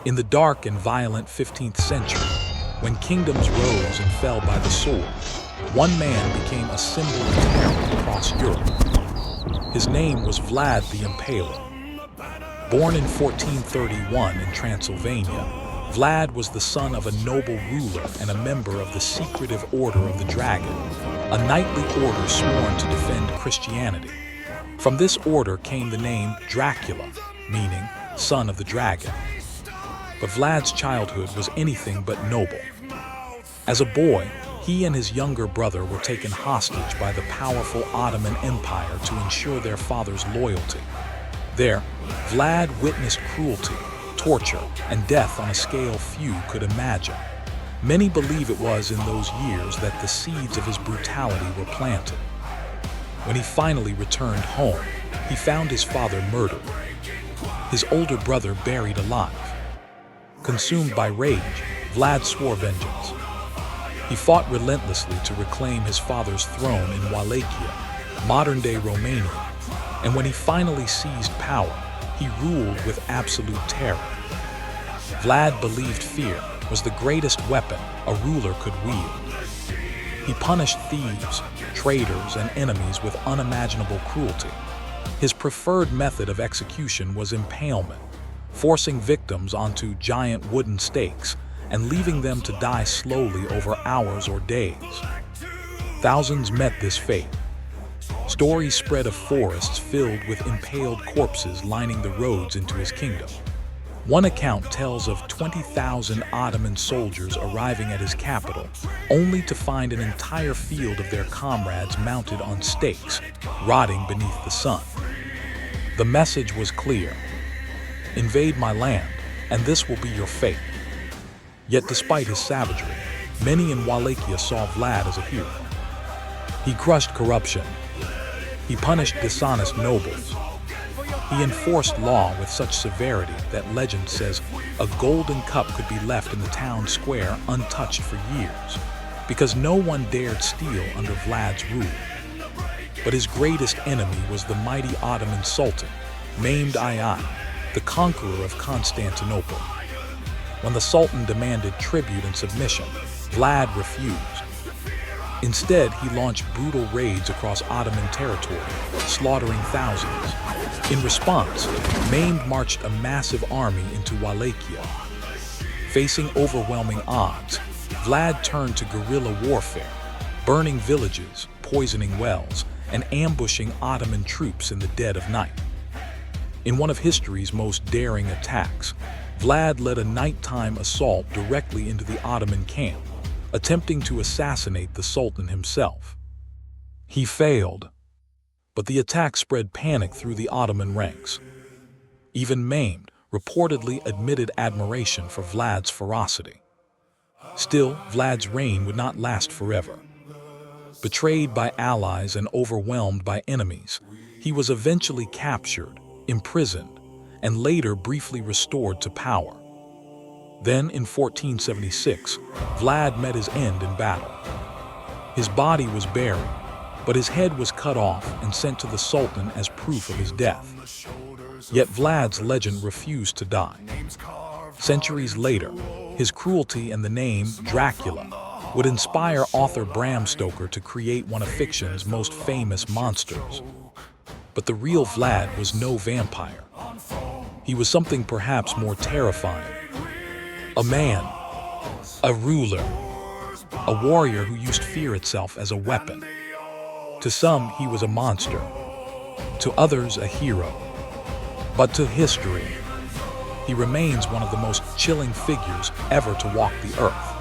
In the dark and violent 15th century, when kingdoms rose and fell by the sword, one man became a symbol of terror across Europe. His name was Vlad the Impaler. Born in 1431 in Transylvania, Vlad was the son of a noble ruler and a member of the secretive Order of the Dragon, a knightly order sworn to defend Christianity. From this order came the name Dracula, meaning son of the dragon. But Vlad's childhood was anything but noble. As a boy, he and his younger brother were taken hostage by the powerful Ottoman Empire to ensure their father's loyalty. There, Vlad witnessed cruelty, torture, and death on a scale few could imagine. Many believe it was in those years that the seeds of his brutality were planted. When he finally returned home, he found his father murdered, his older brother buried alive. Consumed by rage, Vlad swore vengeance. He fought relentlessly to reclaim his father's throne in Wallachia, modern-day Romania, and when he finally seized power, he ruled with absolute terror. Vlad believed fear was the greatest weapon a ruler could wield. He punished thieves, traitors, and enemies with unimaginable cruelty. His preferred method of execution was impalement, forcing victims onto giant wooden stakes and leaving them to die slowly over hours or days. Thousands met this fate. Stories spread of forests filled with impaled corpses lining the roads into his kingdom. One account tells of 20,000 Ottoman soldiers arriving at his capital, only to find an entire field of their comrades mounted on stakes, rotting beneath the sun. The message was clear: invade my land, and this will be your fate. Yet despite his savagery, many in Wallachia saw Vlad as a hero. He crushed corruption. He punished dishonest nobles. He enforced law with such severity that legend says a golden cup could be left in the town square untouched for years, because no one dared steal under Vlad's rule. But his greatest enemy was the mighty Ottoman Sultan, named Ai, the conqueror of Constantinople. When the Sultan demanded tribute and submission, Vlad refused. Instead, he launched brutal raids across Ottoman territory, slaughtering thousands. In response, Mehmed marched a massive army into Wallachia. Facing overwhelming odds, Vlad turned to guerrilla warfare, burning villages, poisoning wells, and ambushing Ottoman troops in the dead of night. In one of history's most daring attacks, Vlad led a nighttime assault directly into the Ottoman camp, attempting to assassinate the Sultan himself. He failed, but the attack spread panic through the Ottoman ranks. Even Mehmed reportedly admitted admiration for Vlad's ferocity. Still, Vlad's reign would not last forever. Betrayed by allies and overwhelmed by enemies, he was eventually captured, imprisoned, and later briefly restored to power. Then, in 1476, Vlad met his end in battle. His body was buried, but his head was cut off and sent to the Sultan as proof of his death. Yet Vlad's legend refused to die. Centuries later, his cruelty and the name Dracula would inspire author Bram Stoker to create one of fiction's most famous monsters. But the real Vlad was no vampire. He was something perhaps more terrifying. A man, a ruler, a warrior who used fear itself as a weapon. To some, he was a monster. To others, a hero. But to history, he remains one of the most chilling figures ever to walk the earth.